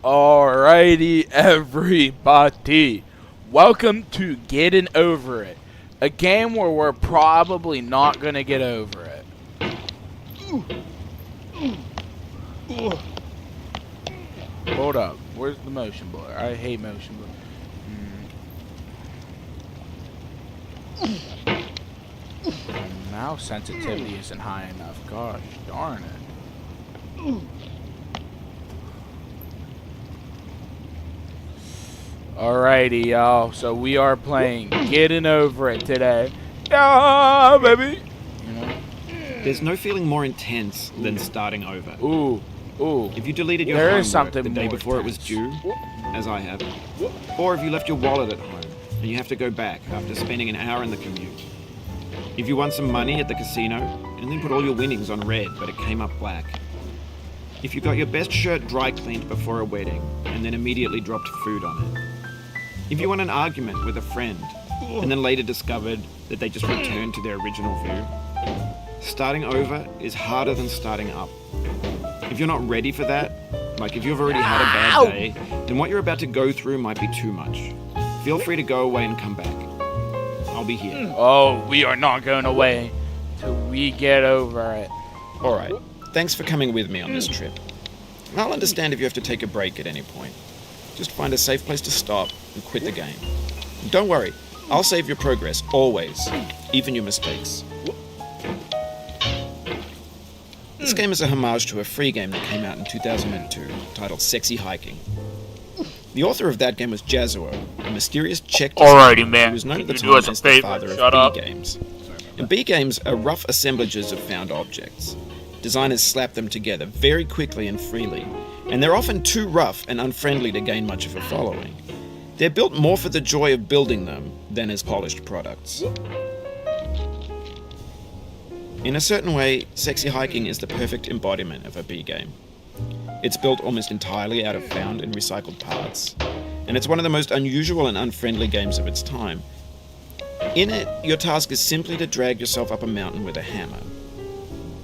Alrighty, everybody. Welcome to Getting Over It, a game where we're probably not gonna get over it. Hold up, where's the motion blur? I hate motion blur. Mouse sensitivity isn't high enough. Gosh darn it. Alrighty, y'all. So we are playing Getting Over It today. Yeah, baby. You know? There's no feeling more intense than starting over. Ooh. If you deleted your homework the day before it was due, as I have, or if you left your wallet at home and you have to go back after spending an hour in the commute. If you won some money at the casino and then put all your winnings on red but it came up black. If you got your best shirt dry cleaned before a wedding and then immediately dropped food on it. If you won an argument with a friend and then later discovered that they just returned to their original view. Starting over is harder than starting up. If you're not ready for that, like if you've already had a bad day, then what you're about to go through might be too much. Feel free to go away and come back. I'll be here. Oh, we are not going away till we get over it. Alright, thanks for coming with me on this trip. I'll understand if you have to take a break at any point. Just find a safe place to stop and quit the game. And don't worry, I'll save your progress, always, even your mistakes. This game is a homage to a free game that came out in 2002, titled Sexy Hiking. The author of that game was Jazzuo, a mysterious Czech designer who was known at the time as the father of B-games. And B-games are rough assemblages of found objects. Designers slap them together very quickly and freely, and they're often too rough and unfriendly to gain much of a following. They're built more for the joy of building them than as polished products. In a certain way, Sexy Hiking is the perfect embodiment of a B-game. It's built almost entirely out of found and recycled parts, and it's one of the most unusual and unfriendly games of its time. In it, your task is simply to drag yourself up a mountain with a hammer.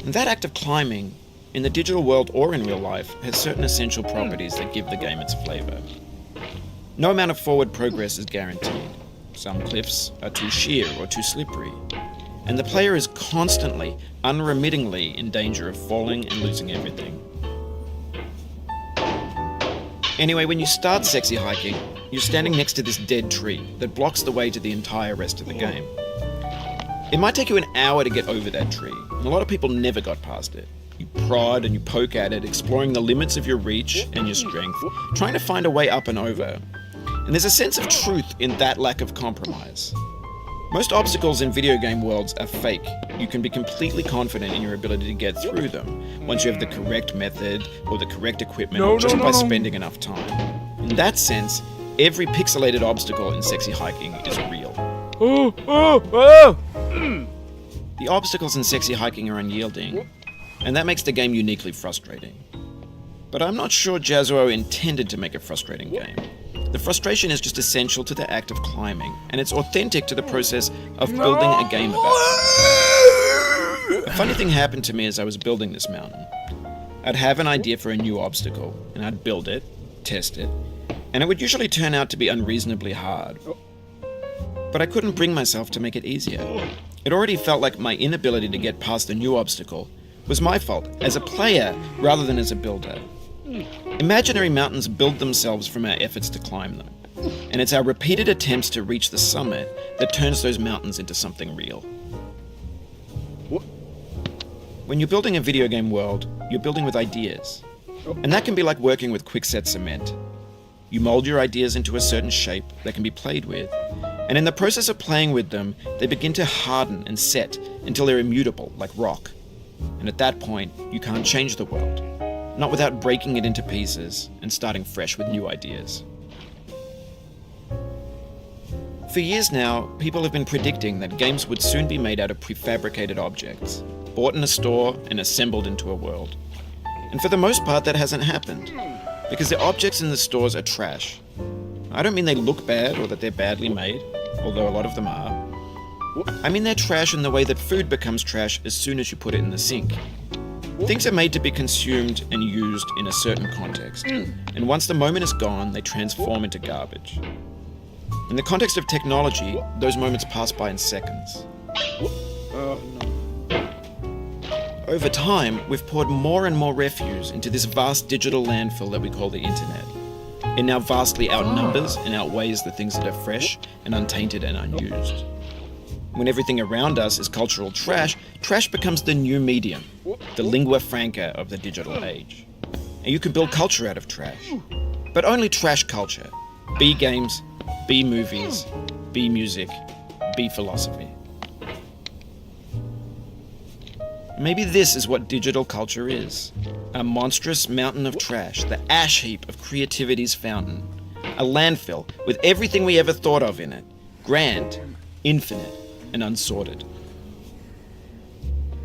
And that act of climbing, in the digital world or in real life, has certain essential properties that give the game its flavor. No amount of forward progress is guaranteed. Some cliffs are too sheer or too slippery, and the player is constantly, unremittingly in danger of falling and losing everything. Anyway, when you start Sexy Hiking, you're standing next to this dead tree that blocks the way to the entire rest of the game. It might take you an hour to get over that tree, and a lot of people never got past it. You prod and you poke at it, exploring the limits of your reach and your strength, trying to find a way up and over. And there's a sense of truth in that lack of compromise. Most obstacles in video game worlds are fake. You can be completely confident in your ability to get through them once you have the correct method or the correct equipment or just by spending enough time. In that sense, every pixelated obstacle in Sexy Hiking is real. The obstacles in Sexy Hiking are unyielding, and that makes the game uniquely frustrating. But I'm not sure Jazzuo intended to make a frustrating game. The frustration is just essential to the act of climbing, and it's authentic to the process of building a game about it. A funny thing happened to me as I was building this mountain. I'd have an idea for a new obstacle, and I'd build it, test it, and it would usually turn out to be unreasonably hard. But I couldn't bring myself to make it easier. It already felt like my inability to get past the new obstacle was my fault, as a player rather than as a builder. Imaginary mountains build themselves from our efforts to climb them, and it's our repeated attempts to reach the summit that turns those mountains into something real. When you're building a video game world, you're building with ideas, and that can be like working with quickset cement. You mold your ideas into a certain shape that can be played with, and in the process of playing with them, they begin to harden and set until they're immutable, like rock. And at that point, you can't change the world. Not without breaking it into pieces and starting fresh with new ideas. For years now, people have been predicting that games would soon be made out of prefabricated objects, bought in a store and assembled into a world. And for the most part, that hasn't happened, because the objects in the stores are trash. I don't mean they look bad or that they're badly made, although a lot of them are. I mean they're trash in the way that food becomes trash as soon as you put it in the sink. Things are made to be consumed and used in a certain context, and once the moment is gone, they transform into garbage. In the context of technology, those moments pass by in seconds. Over time, we've poured more and more refuse into this vast digital landfill that we call the internet. It now vastly outnumbers and outweighs the things that are fresh and untainted and unused. When everything around us is cultural trash, trash becomes the new medium, the lingua franca of the digital age. And you can build culture out of trash. But only trash culture. B games, B movies, B music, B philosophy. Maybe this is what digital culture is. A monstrous mountain of trash, the ash heap of creativity's fountain. A landfill with everything we ever thought of in it. Grand, infinite, and unsorted.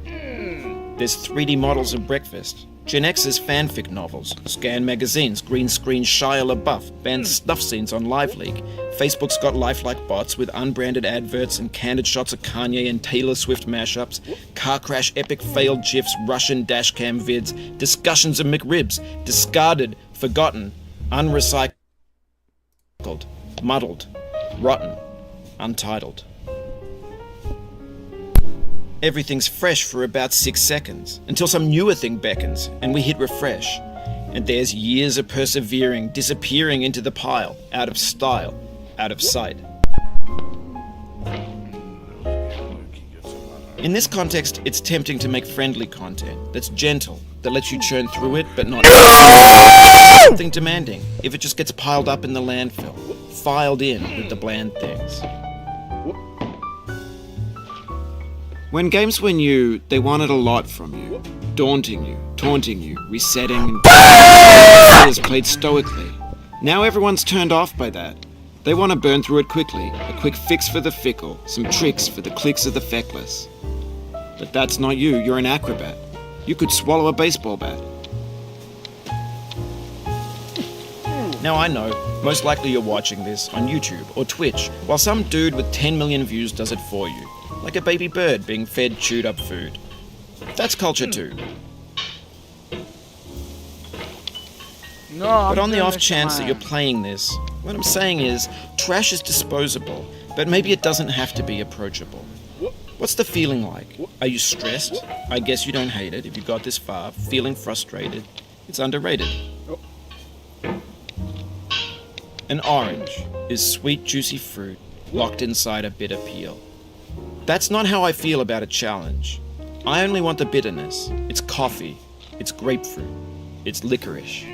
There's 3D models of breakfast, Gen X's fanfic novels, Scan magazines, green screen Shia LaBeouf, banned snuff scenes on LiveLeak. Facebook's got lifelike bots with unbranded adverts and candid shots of Kanye and Taylor Swift mashups, car crash epic failed GIFs, Russian dashcam vids, discussions of McRibs, discarded, forgotten, unrecycled, muddled, rotten, untitled. Everything's fresh for about 6 seconds, until some newer thing beckons, and we hit refresh. And there's years of persevering, disappearing into the pile, out of style, out of sight. In this context, it's tempting to make friendly content that's gentle, that lets you churn through it, but not something demanding if it just gets piled up in the landfill, filed in with the bland things. When games were new, they wanted a lot from you. Daunting you, taunting you, resetting, and players played stoically. Now everyone's turned off by that. They want to burn through it quickly, a quick fix for the fickle, some tricks for the clicks of the feckless. But that's not you, you're an acrobat. You could swallow a baseball bat. Now I know, most likely you're watching this on YouTube or Twitch, while some dude with 10 million views does it for you. Like a baby bird being fed chewed up food. That's culture too. But on the off chance that you're playing this, what I'm saying is, trash is disposable, but maybe it doesn't have to be approachable. What's the feeling like? Are you stressed? I guess you don't hate it if you got this far. Feeling frustrated? It's underrated. An orange is sweet, juicy fruit locked inside a bitter peel. That's not how I feel about a challenge. I only want the bitterness. It's coffee. It's grapefruit. It's licorice.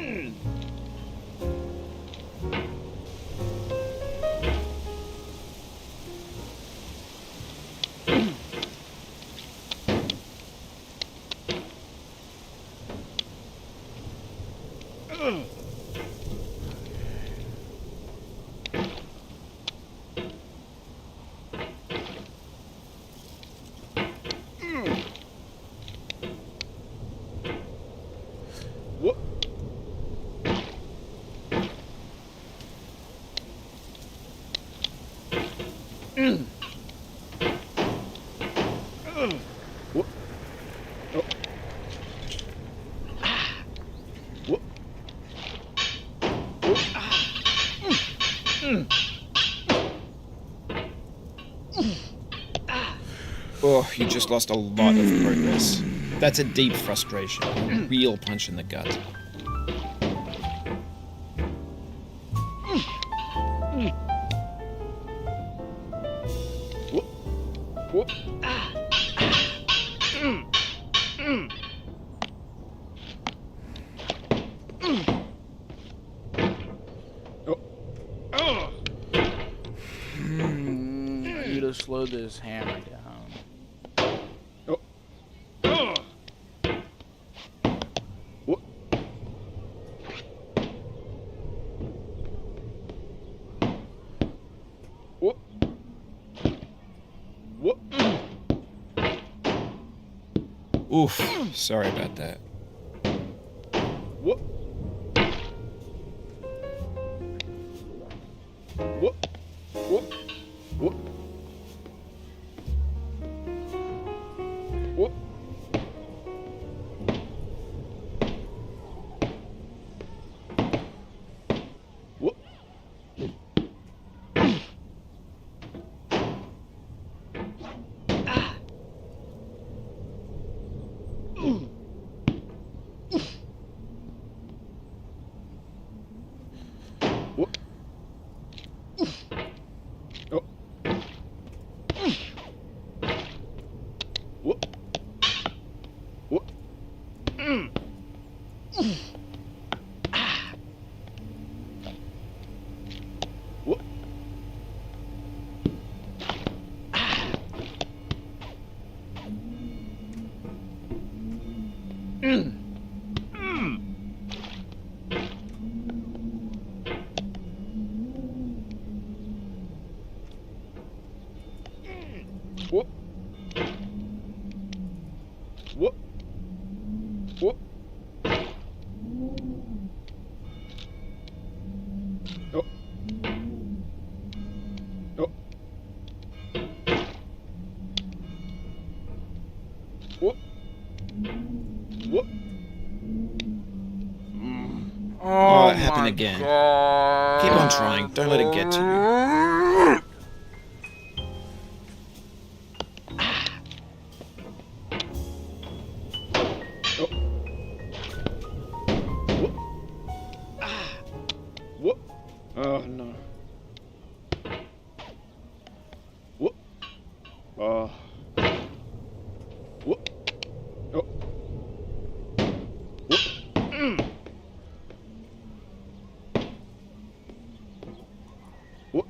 Oh, you just lost a lot of progress. That's a deep frustration, a real punch in the gut. I need to slow this hammer down. Oof, sorry about that. Whoop. Whoop. Whoop. Whoop. Oh. Oh. Whoop. Whoop. Oh, it happened my again. God. Keep on trying. Don't let it get to you. Oh. Whoop. Whoop. Oh no. Whoop. Oh. Whoop. Oh. Whoop. Whoop.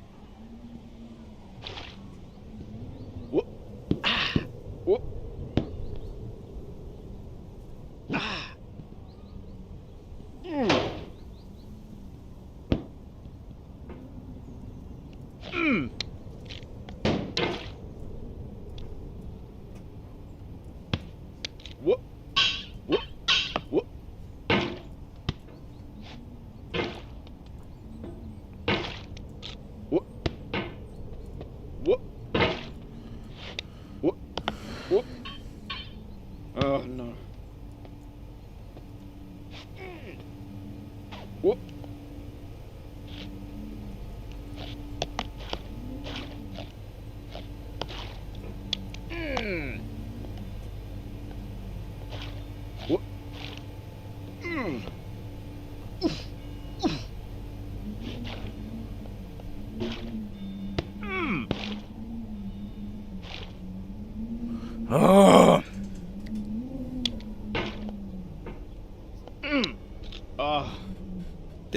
Whoop. Whoop. Whoop. Whoop. Whoop. Whoop. Whoop. Whoop. Whoop. Oh no. Whoop. Whoop. Oh. Ah.